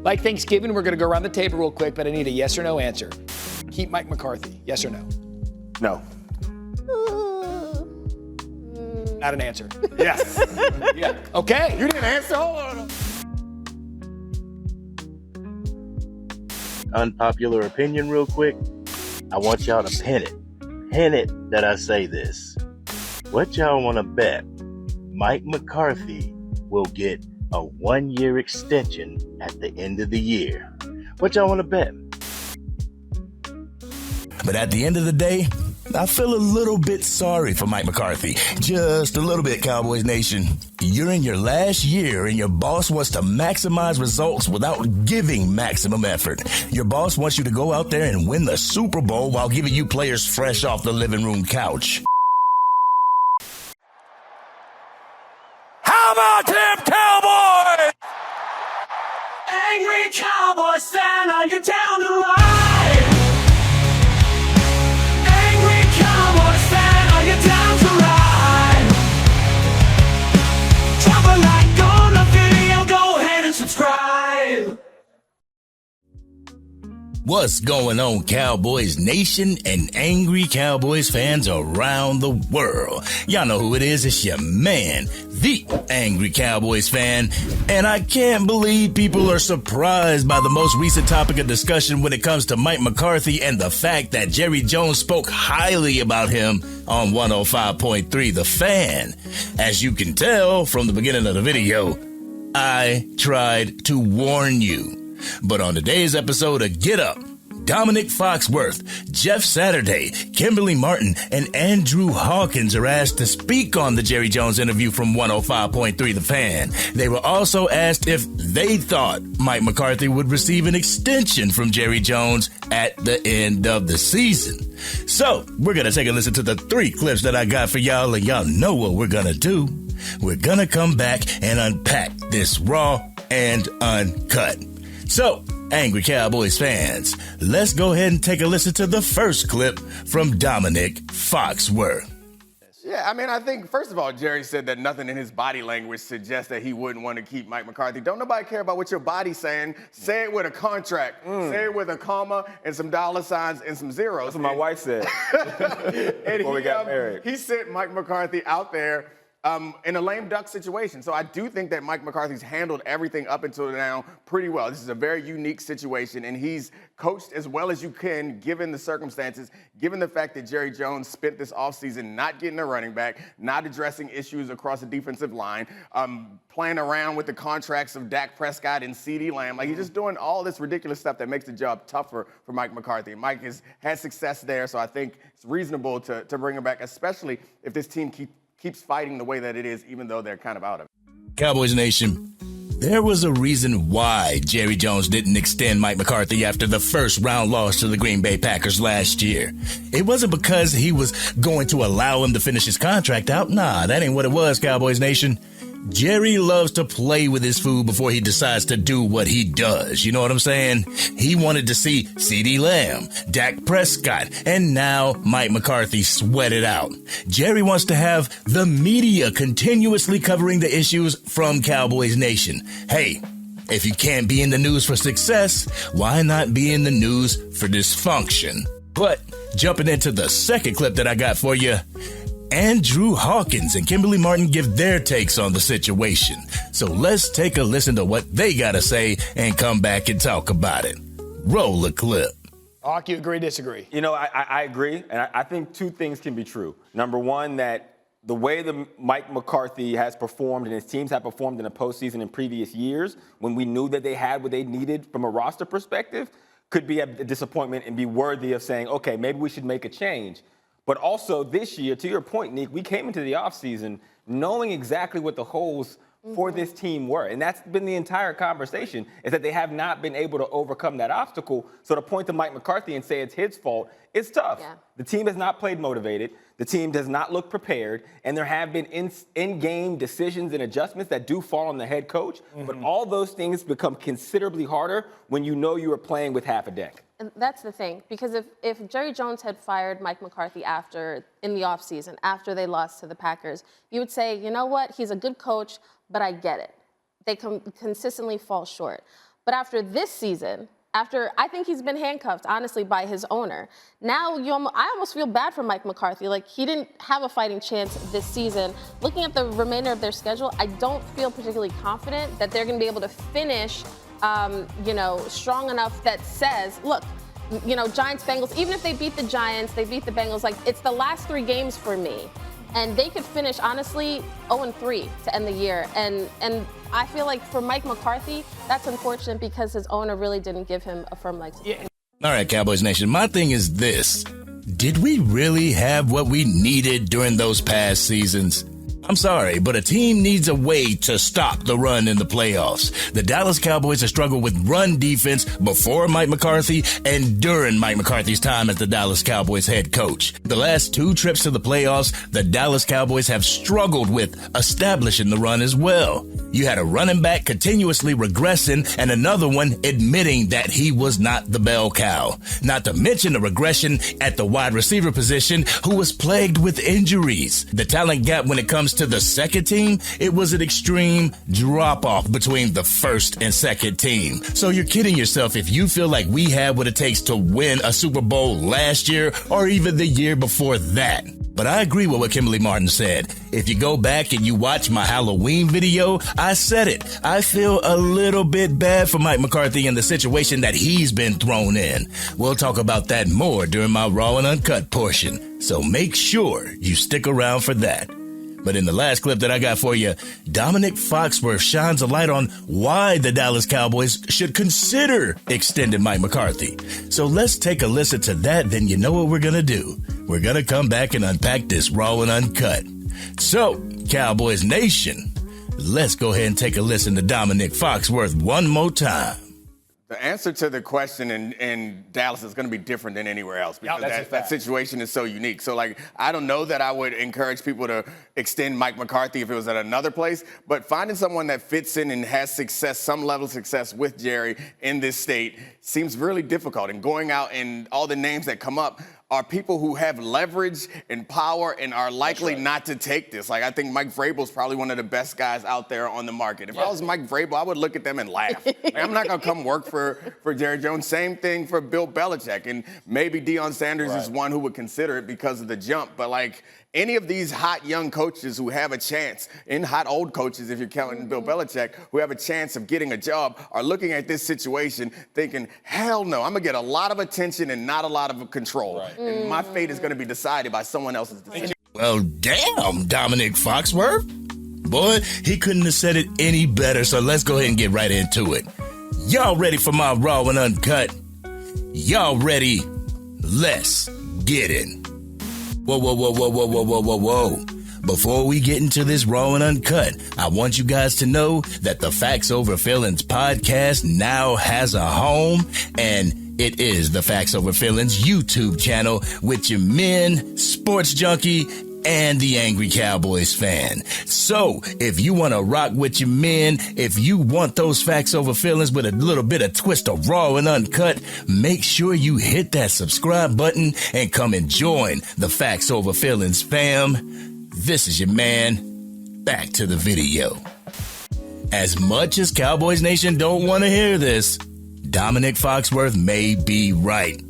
Like Thanksgiving, we're going to go around the table real quick, but I need a yes or no answer. Keep Mike McCarthy, yes or no? No. Not an answer. Yes. Yeah. Okay. You didn't answer. Hold on. Unpopular opinion real quick. I want y'all to pin it. Pin it that I say this. What y'all want to bet? Mike McCarthy will get a 1-year extension at the end of the year. What y'all want to bet? But at the end of the day, I feel a little bit sorry for Mike McCarthy. Just a little bit, Cowboys Nation. You're in your last year and your boss wants to maximize results without giving maximum effort. Your boss wants you to go out there and win the Super Bowl while giving you players fresh off the living room couch. How about them Cowboys? Angry Cowboys Fan, are you down the ride? Angry Cowboys Fan, are you down to ride? Drop a like on the video, go ahead and subscribe. What's going on, Cowboys Nation and Angry Cowboys fans around the world? Y'all know who it is. It's your man, the Angry Cowboys Fan. And I can't believe people are surprised by the most recent topic of discussion when it comes to Mike McCarthy and the fact that Jerry Jones spoke highly about him on 105.3 The Fan. As you can tell from the beginning of the video, I tried to warn you. But on today's episode of Get Up, Dominic Foxworth, Jeff Saturday, Kimberly Martin, and Andrew Hawkins are asked to speak on the Jerry Jones interview from 105.3 The Fan. They were also asked if they thought Mike McCarthy would receive an extension from Jerry Jones at the end of the season. So, we're going to take a listen to the 3 clips that I got for y'all, and y'all know what we're going to do. We're going to come back and unpack this raw and uncut. So, Angry Cowboys fans, let's go ahead and take a listen to the first clip from Dominic Foxworth. Yeah, I mean, I think, first of all, Jerry said that nothing in his body language suggests that he wouldn't want to keep Mike McCarthy. Don't nobody care about what your body's saying. Say it with a contract. Say it with a comma and some dollar signs and some zeros. That's what my wife said before we got married. He sent Mike McCarthy out there in a lame duck situation. So I do think that Mike McCarthy's handled everything up until now pretty well. This is a very unique situation, and he's coached as well as you can given the circumstances, given the fact that Jerry Jones spent this offseason not getting a running back, not addressing issues across the defensive line, playing around with the contracts of Dak Prescott and CeeDee Lamb. Like, he's just doing all this ridiculous stuff that makes the job tougher for Mike McCarthy. And Mike has had success there, so I think it's reasonable to bring him back, especially if this team keeps fighting the way that it is, even though they're kind of out of it. Cowboys Nation, there was a reason why Jerry Jones didn't extend Mike McCarthy after the first round loss to the Green Bay Packers last year. It wasn't because he was going to allow him to finish his contract out. Nah, that ain't what it was, Cowboys Nation. Jerry loves to play with his food before he decides to do what he does. You know what I'm saying? He wanted to see CeeDee Lamb, Dak Prescott, and now Mike McCarthy sweat it out. Jerry wants to have the media continuously covering the issues from Cowboys Nation. Hey, if you can't be in the news for success, why not be in the news for dysfunction? But jumping into the second clip that I got for you, Andrew Hawkins and Kimberly Martin give their takes on the situation. So let's take a listen to what they got to say and come back and talk about it. Roll the clip. Hawk, you agree, disagree? You know, I agree, and I think 2 things can be true. Number one, that the way that Mike McCarthy has performed and his teams have performed in the postseason in previous years, when we knew that they had what they needed from a roster perspective, could be a disappointment and be worthy of saying, okay, maybe we should make a change. But also this year, to your point, Nick, we came into the offseason knowing exactly what the holes for this team were. And that's been the entire conversation, is that they have not been able to overcome that obstacle. So to point to Mike McCarthy and say it's his fault, it's tough. Yeah. The team has not played motivated. The team does not look prepared. And there have been in-game decisions and adjustments that do fall on the head coach. But all those things become considerably harder when you know you are playing with half a deck. And that's the thing, because if Jerry Jones had fired Mike McCarthy in the offseason, after they lost to the Packers, you would say, you know what, he's a good coach, but I get it. They consistently fall short. But after this season, I think he's been handcuffed, honestly, by his owner. Now, I almost feel bad for Mike McCarthy. Like, he didn't have a fighting chance this season. Looking at the remainder of their schedule, I don't feel particularly confident that they're going to be able to finish, strong enough that says, look, Giants, Bengals, even if they beat the Giants, they beat the Bengals, like, it's the last 3 games for me. And they could finish, honestly, 0-3 to end the year. And I feel like for Mike McCarthy, that's unfortunate because his owner really didn't give him a firm leg to stand. All right, Cowboys Nation, my thing is this. Did we really have what we needed during those past seasons? I'm sorry, but a team needs a way to stop the run in the playoffs. The Dallas Cowboys have struggled with run defense before Mike McCarthy and during Mike McCarthy's time as the Dallas Cowboys head coach. The last 2 trips to the playoffs, the Dallas Cowboys have struggled with establishing the run as well. You had a running back continuously regressing and another one admitting that he was not the bell cow. Not to mention the regression at the wide receiver position, who was plagued with injuries. The talent gap when it comes to the second team, it was an extreme drop-off between the first and second team. So you're kidding yourself if you feel like we have what it takes to win a Super Bowl last year or even the year before that. But I agree with what Kimberly Martin said. If you go back and you watch my Halloween video, I said it. I feel a little bit bad for Mike McCarthy and the situation that he's been thrown in. We'll talk about that more during my Raw and Uncut portion. So make sure you stick around for that. But in the last clip that I got for you, Dominic Foxworth shines a light on why the Dallas Cowboys should consider extending Mike McCarthy. So let's take a listen to that, then you know what we're going to do. We're going to come back and unpack this Raw and Uncut. So, Cowboys Nation, let's go ahead and take a listen to Dominic Foxworth one more time. The answer to the question in Dallas is going to be different than anywhere else because that situation is so unique. So, I don't know that I would encourage people to extend Mike McCarthy if it was at another place, but finding someone that fits in and has success, some level of success with Jerry in this state seems really difficult. And going out and all the names that come up are people who have leverage and power and are likely not to take this. I think Mike Vrabel is probably one of the best guys out there on the market. If I was Mike Vrabel, I would look at them and laugh. I'm not going to come work for Jerry Jones. Same thing for Bill Belichick. And maybe Deion Sanders is one who would consider it because of the jump. But any of these hot young coaches who have a chance, and hot old coaches, if you're counting Bill Belichick, who have a chance of getting a job, are looking at this situation thinking, hell no, I'm going to get a lot of attention and not a lot of control. Right. And my fate is going to be decided by someone else's decision. Well, damn, Dominic Foxworth. Boy, he couldn't have said it any better, so let's go ahead and get right into it. Y'all ready for my Raw and Uncut? Y'all ready? Let's get in. Whoa. Before we get into this Raw and Uncut, I want you guys to know that the Facts Over Feelings podcast now has a home, and it is the Facts Over Feelings YouTube channel with your men, Sports Junkie, and the Angry Cowboys Fan. So, if you want to rock with your men, if you want those Facts Over Feelings with a little bit of twist of Raw and Uncut, make sure you hit that subscribe button and come and join the Facts Over Feelings fam. This is your man. Back to the video. As much as Cowboys Nation don't want to hear this, Dominic Foxworth may be right.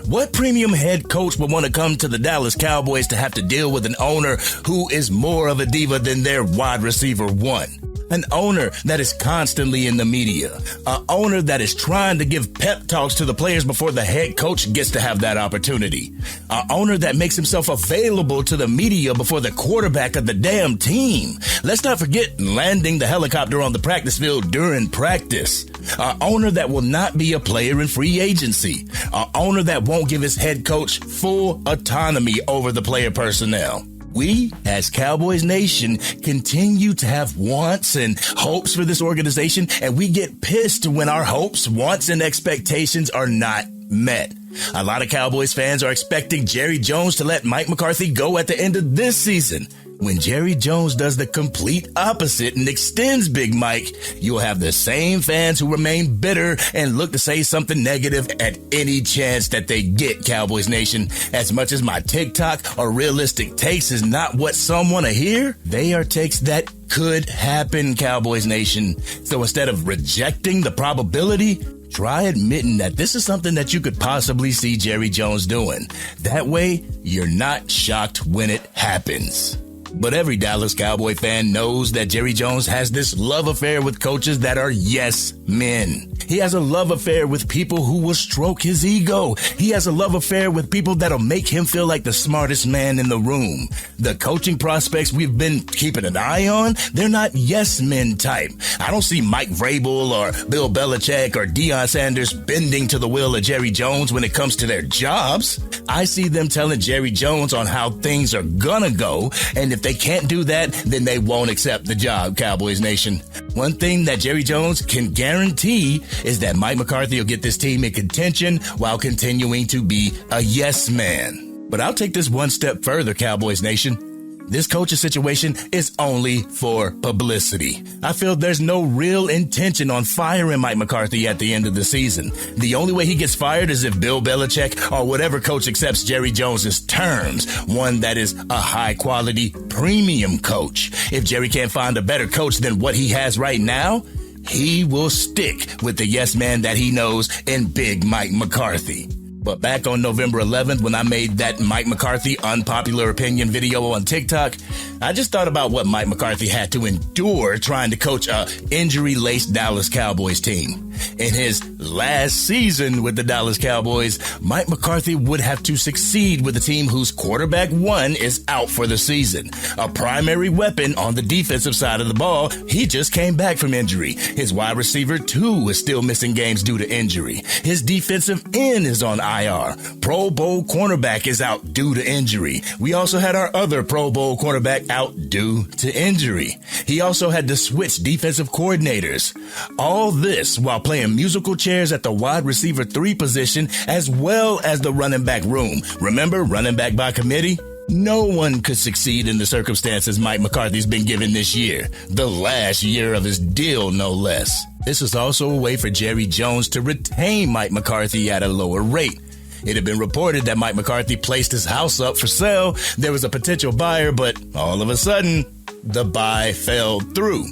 What premium head coach would want to come to the Dallas Cowboys to have to deal with an owner who is more of a diva than their wide receiver one? An owner that is constantly in the media. An owner that is trying to give pep talks to the players before the head coach gets to have that opportunity. An owner that makes himself available to the media before the quarterback of the damn team. Let's not forget landing the helicopter on the practice field during practice. An owner that will not be a player in free agency. An owner that won't give his head coach full autonomy over the player personnel. We, as Cowboys Nation, continue to have wants and hopes for this organization, and we get pissed when our hopes, wants, and expectations are not met. A lot of Cowboys fans are expecting Jerry Jones to let Mike McCarthy go at the end of this season. When Jerry Jones does the complete opposite and extends Big Mike, you'll have the same fans who remain bitter and look to say something negative at any chance that they get, Cowboys Nation. As much as my TikTok or realistic takes is not what some want to hear, they are takes that could happen, Cowboys Nation. So instead of rejecting the probability, try admitting that this is something that you could possibly see Jerry Jones doing. That way, you're not shocked when it happens. But every Dallas Cowboy fan knows that Jerry Jones has this love affair with coaches that are yes men. He has a love affair with people who will stroke his ego. He has a love affair with people that'll make him feel like the smartest man in the room. The coaching prospects we've been keeping an eye on, they're not yes men type. I don't see Mike Vrabel or Bill Belichick or Deion Sanders bending to the will of Jerry Jones when it comes to their jobs. I see them telling Jerry Jones on how things are gonna go, and if they can't do that, then they won't accept the job, Cowboys Nation. One thing that Jerry Jones can guarantee is that Mike McCarthy will get this team in contention while continuing to be a yes man. But I'll take this one step further, Cowboys Nation. This coaching situation is only for publicity. I feel there's no real intention on firing Mike McCarthy at the end of the season. The only way he gets fired is if Bill Belichick or whatever coach accepts Jerry Jones's terms, one that is a high-quality premium coach. If Jerry can't find a better coach than what he has right now, he will stick with the yes man that he knows in Big Mike McCarthy. But back on November 11th, when I made that Mike McCarthy unpopular opinion video on TikTok, I just thought about what Mike McCarthy had to endure trying to coach a injury-laced Dallas Cowboys team. In his last season with the Dallas Cowboys, Mike McCarthy would have to succeed with a team whose quarterback one is out for the season. A primary weapon on the defensive side of the ball, he just came back from injury. His wide receiver two is still missing games due to injury. His defensive end is on IR. Pro Bowl cornerback is out due to injury. We also had our other Pro Bowl cornerback out due to injury. He also had to switch defensive coordinators. All this while playing musical chairs at the wide receiver 3 position as well as the running back room. Remember, running back by committee? No one could succeed in the circumstances Mike McCarthy's been given this year. The last year of his deal, no less. This is also a way for Jerry Jones to retain Mike McCarthy at a lower rate. It had been reported that Mike McCarthy placed his house up for sale. There was a potential buyer, but all of a sudden, the buy fell through.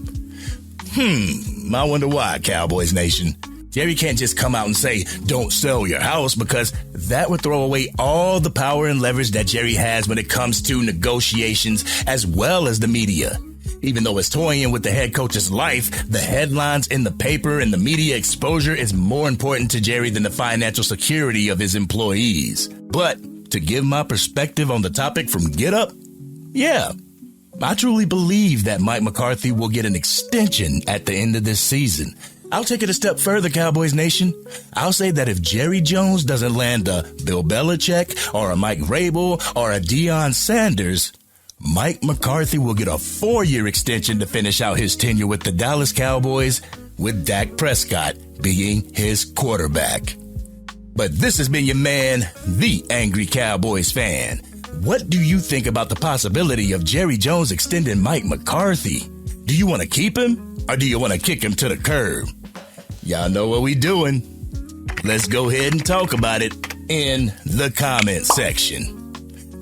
I wonder why, Cowboys Nation. Jerry can't just come out and say, don't sell your house, because that would throw away all the power and leverage that Jerry has when it comes to negotiations as well as the media. Even though it's toying with the head coach's life, the headlines in the paper and the media exposure is more important to Jerry than the financial security of his employees. But to give my perspective on the topic from Get Up, yeah, I truly believe that Mike McCarthy will get an extension at the end of this season. I'll take it a step further, Cowboys Nation. I'll say that if Jerry Jones doesn't land a Bill Belichick or a Mike Vrabel or a Deion Sanders, Mike McCarthy will get a 4-year extension to finish out his tenure with the Dallas Cowboys, with Dak Prescott being his quarterback. But this has been your man, the Angry Cowboys Fan. What do you think about the possibility of Jerry Jones extending Mike McCarthy? Do you want to keep him or do you want to kick him to the curb? Y'all know what we doing. Let's go ahead and talk about it in the comment section.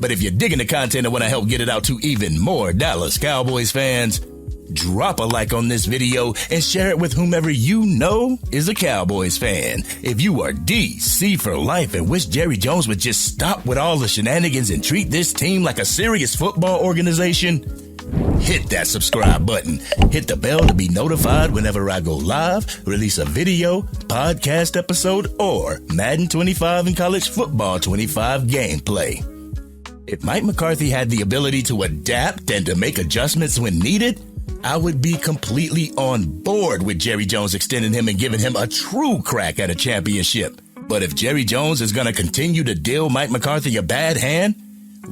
But if you're digging the content and want to help get it out to even more Dallas Cowboys fans, drop a like on this video and share it with whomever you know is a Cowboys fan. If you are DC for life and wish Jerry Jones would just stop with all the shenanigans and treat this team like a serious football organization, hit that subscribe button. Hit the bell to be notified whenever I go live, release a video, podcast episode, or Madden 25 and College Football 25 gameplay. If Mike McCarthy had the ability to adapt and to make adjustments when needed, I would be completely on board with Jerry Jones extending him and giving him a true crack at a championship. But if Jerry Jones is going to continue to deal Mike McCarthy a bad hand,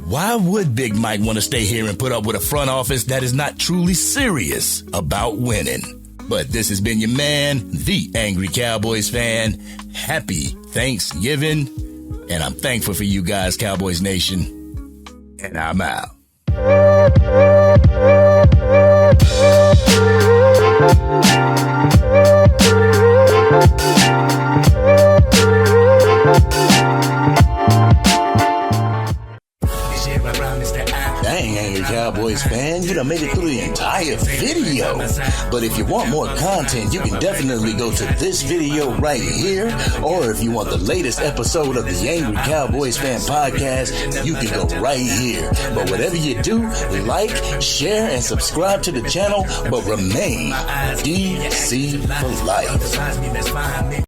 why would Big Mike want to stay here and put up with a front office that is not truly serious about winning? But this has been your man, the Angry Cowboys Fan. Happy Thanksgiving. And I'm thankful for you guys, Cowboys Nation. And I'm out. Dang, Angry Cowboys fan, you done made it through the entire video. But if you want more content, you can definitely go to this video right here. Or if you want the latest episode of the Angry Cowboys Fan podcast, you can go right here. But whatever you do, like, share, and subscribe to the channel, but remain DC for life.